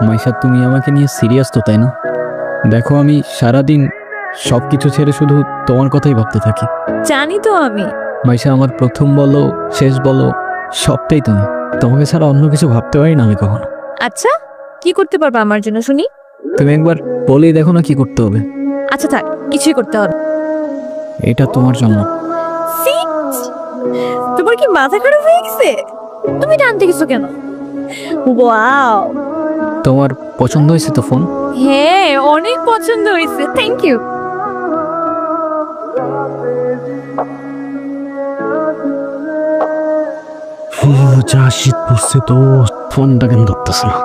মাইশা, তুমি আমাকে নিয়ে সিরিয়াস তো, তাই না? দেখো, আমি সারাদিন সব কিছু ছেড়ে শুধু তোমার কথাই ভাবতে থাকি। জানি তো আমি। মাইশা, আমার প্রথম বলো শেষ বলো সবটাই তুমি। তোমাকে ছাড়া অন্য কিছু ভাবতে পারি না আমি কখনো। আচ্ছা, কি করতে পারবা আমার জন্য শুনি? তুমি একবার বলেই দেখো না কি করতে হবে। আচ্ছা থাক, কিছুই করতে হবে। এটা তোমার জন্য। তোমার কি মাথা খারাপ হয়ে গেছে? তুমি টানতে গেছো কেন? ওয়াও, তোমার পছন্দ হয়েছে তো ফোন? হ্যাঁ অনেক পছন্দ হয়েছে, থ্যাংক ইউ। যা শীত পড়ছে তো, ফোনটা কেন ধরতেছে না?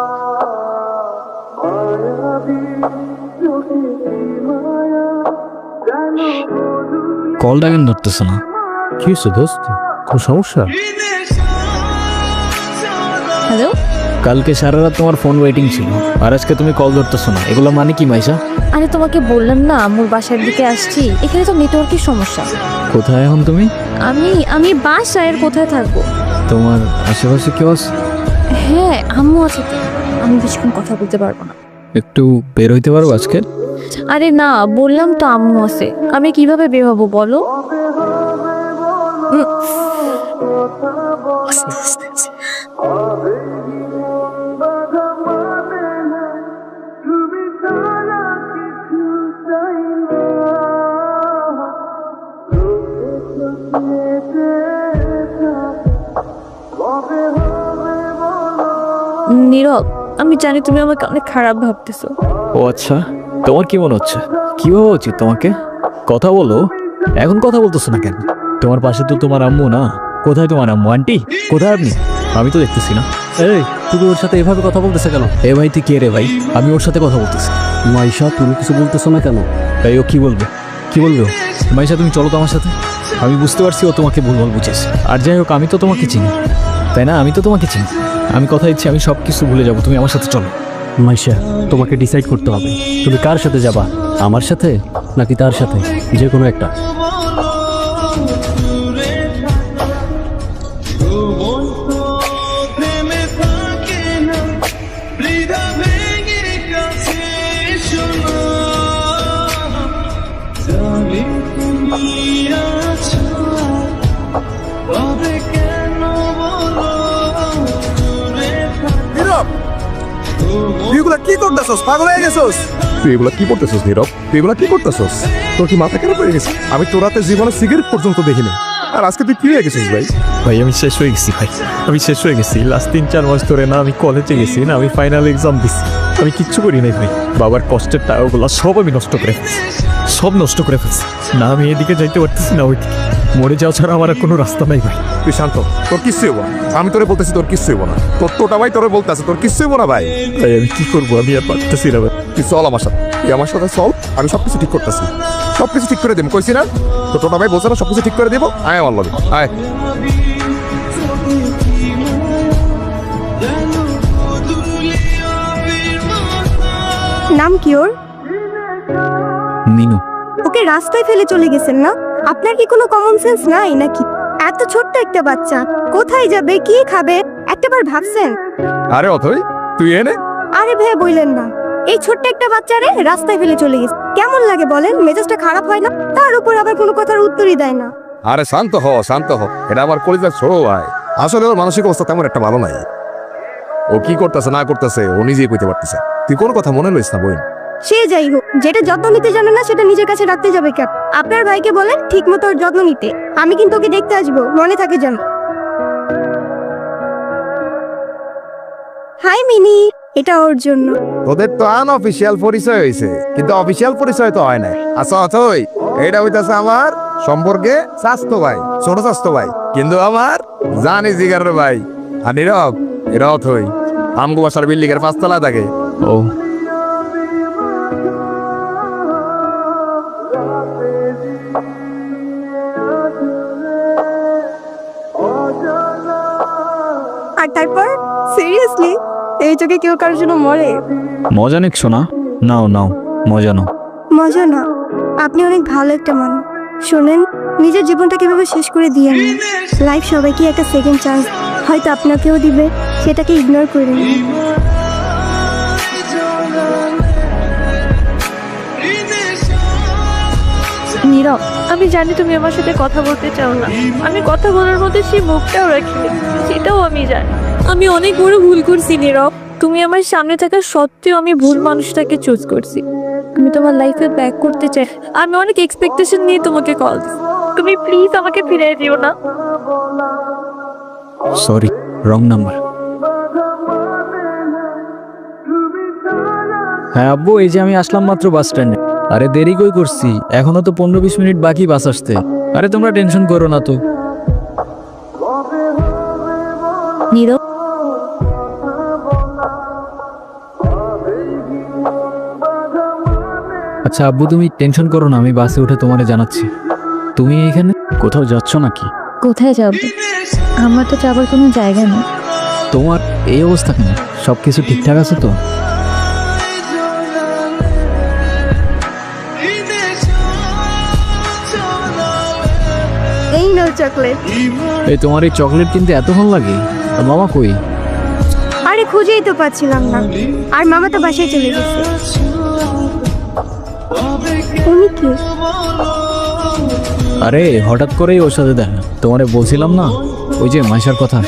কলটা কেন ধরতেছে না? কি হয়েছে দোস্ত, কোনো সমস্যা? হ্যালো, কালকে সারা রাত তোমার ফোন ওয়েটিং ছিল, আর আজকে তুমি কল ধরতেছো না, এগুলো মানে কি মাইশা? আরে তোমাকে বললাম না আম্মুর বাসার দিকে আসছি, এখানে তো নেটওয়ার্কের সমস্যা। কোথায় এখন তুমি? আমি বাসায়, কোথায় থাকবো? তোমার আশেপাশে কেউ আছে? হ্যাঁ আম্মু আছে তো, আমি বেশিক্ষণ কথা বলতে পারবো না। একটু বের হইতে পারবো আজকে? আরে না, বললাম তো আম্মু আছে, আমি কিভাবে বের হবো বলো? নীরব, আমি জানি তুমি আমাকে অনেক খারাপ ভাবতেছো। ও আচ্ছা, তোমার কি মনে হচ্ছে? কি ভাবা উচিত তোমাকে? কথা বলো। এখন কথা বলতেছো না কেন? তোমার পাশে তো তোমার আম্মু না। কোথায় তোমার আম্মু? আন্টি কোথায় আপনি? আমি তো দেখতেছি না। এই, তুমি ওর সাথে এভাবে কথা বলতেছে কেন? এ ভাই, তুই কে রে ভাই? আমি ওর সাথে কথা বলতেছি। মাইশা, তুমি কিছু বলতেছো না কেন? তাই ও কি বলবে? কি বলবে ও? মাইশা, তুমি চলো তো আমার সাথে। আমি বুঝতে পারছি ও তোমাকে ভুলভাল বুঝেছে। আর যাই হোক, আমি তো তোমাকে চিনি, তাই না? আমি তো তোমাকে চিনি। আমি কথা দিচ্ছি, আমি সব কিছু ভুলে যাবো, তুমি আমার সাথে চলো। মাইশা, তোমাকে ডিসাইড করতে হবে তুমি কার সাথে যাবা, আমার সাথে নাকি তার সাথে, যে কোনো একটা। তুই এগুলা কি করতেছস? পাগল হয়ে গেছস? তুই এগুলা কি করতেছস নীরব? তুই এগুলা কি করতেছস? তোর কি মাথা খারাপ হয়ে গেছে? আমি তোর রাতে জীবনে সিগারেট পর্যন্ত দেখিনি, আর আজকে তুই কি হয়ে গেছিস ভাই? ভাই আমি শেষ হয়ে গেছি ভাই, আমি শেষ হয়ে গেছি। লাস্ট 3-4 মাস ধরে না আমি কলেজে গেছি, না আমি ফাইনাল এক্সাম দিছি, আমি কিচ্ছু করি নাই ভাই। বাবার কষ্টের টাকাগুলো সব আমি নষ্ট করে ফেলছি, সব নষ্ট করে ফেলছি। না আমি এদিকে যাইতে পারতেছি না ওইদিকে, মরে যাওয়া ছাড়া আমার আর কোনো রাস্তা নাই ভাই। তুই শান্ত, তোর কিচ্ছু হইব না। আমি তোরে বলতেছি তোর কিচ্ছু হইব না। তোর টোটা ভাই তোরে বলতেছে তোর কিচ্ছু হইব না ভাই। ভাই আমি কি করবো, আমি আর পারতেছি না ভাই। তুই চল আমার সাথে, তুই আমার সাথে চল, আমি সবকিছু ঠিক করতেছি, সবকিছু ঠিক করে দেব। কইছি না তোর টোটা ভাই বলছে না সবকিছু ঠিক করে দেবো। আয় আমার লগে আয়। নাম কি ওর? মিনু। ওকে রাস্তায় ফেলে চলে গেছেন না? আপনার কি কোনো কমন সেন্স নাই নাকি? এত ছোট্ট একটা বাচ্চা কোথায় যাবে, কি খাবে, একটাবার ভাবছেন? আরে অথই, তুই এনে। আরে ভাই বললেন না, এই ছোট্ট একটা বাচ্চারে রাস্তায় ফেলে চলে গেছে, কেমন লাগে বলেন? মেজাজটা খারাপ হয় না? তার উপর আবার কোনো কথার উত্তরই দেয় না। আরে শান্ত হ, শান্ত হ। এটা আমার কলিজার ছোট ভাই। আসলে ওর মানসিক অবস্থা তেমন একটা ভালো নাই। ও কি করতেছে না করতেছে ও নিজেই কইতে পারতেছে। তুই কোনো কথা মনে লইস না বোন। সে যাই হোক, যেটা যত্ন নিতে জানে না সেটা নিজের কাছে রাখতে যাবে কেন? আপনার ভাইকে বলেন ঠিক মতো ওর যত্ন নিতে। আমি কিন্তু ওকে দেখতে আসবো, মনে থাকে যেন। হাই মিনি, এটা ওর জন্য। তোদের তো আনঅফিসিয়াল পরিচয় হয়েছে, কিন্তু অফিসিয়াল পরিচয় তো হয় নাই। আচ্ছা অথই, এইটা হইতাছে আমার সম্পর্কে স্বাস্থ্য ভাই, ছোট স্বাস্থ্য ভাই, কিন্তু আমার জানি জিগারের ভাই। আর নীরব, এরা অথই আমগো বাসার বিল্ডিং এর 5 তলা থাকে। ও, আর তারপর সিরিয়াসলি এই চোখে কেউ কারোর জন্য মরে? মজা নিচ্ছ না? নাও নাও, মজা নাও। মজা না, আপনি অনেক ভালো একটা মানুষ। শোনেন, নিজের জীবনটা কিভাবে শেষ করে দিয়ে নেন। লাইফ সবাইকে একটা সেকেন্ড চান্স হয়তো আপনাকেও দিবে, সেটাকে ইগনোর করে নিন। নীরব, আমি জানি তুমি আমার সাথে কথা বলতে চাও না। আমি কথা বলার মধ্যে সেই মুখটাও রাখি, সেটাও আমি জানি। আমি অনেক বড় ভুল করছি নীরব। তুমি আমার সামনে থাকা সত্ত্বেও আমি ভুল মানুষটাকে চুজ করছি। আমি তোমার লাইফে ব্যাক করতে চাই। আমি অনেক এক্সপেকটেশন নিয়ে তোমাকে কল দিচ্ছি। তুমি প্লিজ আমাকে ফিরিয়ে দিও না। Sorry, wrong number. হ্যাঁ আব্বু, এই যে আমি আসলাম মাত্র বাস স্ট্যান্ডে। আরে দেরি কই করছি, এখনো তো 15-20 মিনিট বাকি বাস আসতে। আরে তোমরা টেনশন করো না তো। নীরব, আচ্ছা আব্বু, তুমি টেনশন করো না, আমি বাসে উঠে তোমারে জানাচ্ছি। তুমি এখানে কোথাও যাচ্ছ নাকি? কোথায় যাব? আমার তো যাবার কোনো জায়গা নেই। তোমার এই অবস্থা কেন? সব কিছু ঠিকঠাক আছে তো? এই নাও চকলেট। এই তোমার এই চকলেট কিনতে এত ভালো লাগে? আর মামা কই? আরে খুঁজেই তো পাচ্ছিলাম না, আর মামা তো বাসায় চলে গেছে। উনি কি? আরে হঠাৎ করেই ওর সাথে দেখা। তোমারে বলছিলাম না ওই যে মাইশার কথা।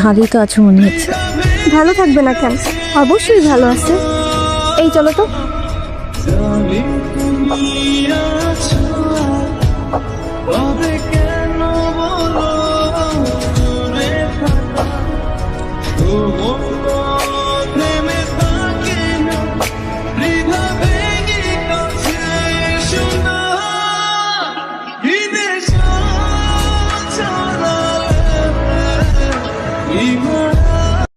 ভালোই তো আছো মনে হচ্ছে। ভালো থাকবে না কেন? অবশ্যই ভালো আছে। এই চলো তো। Even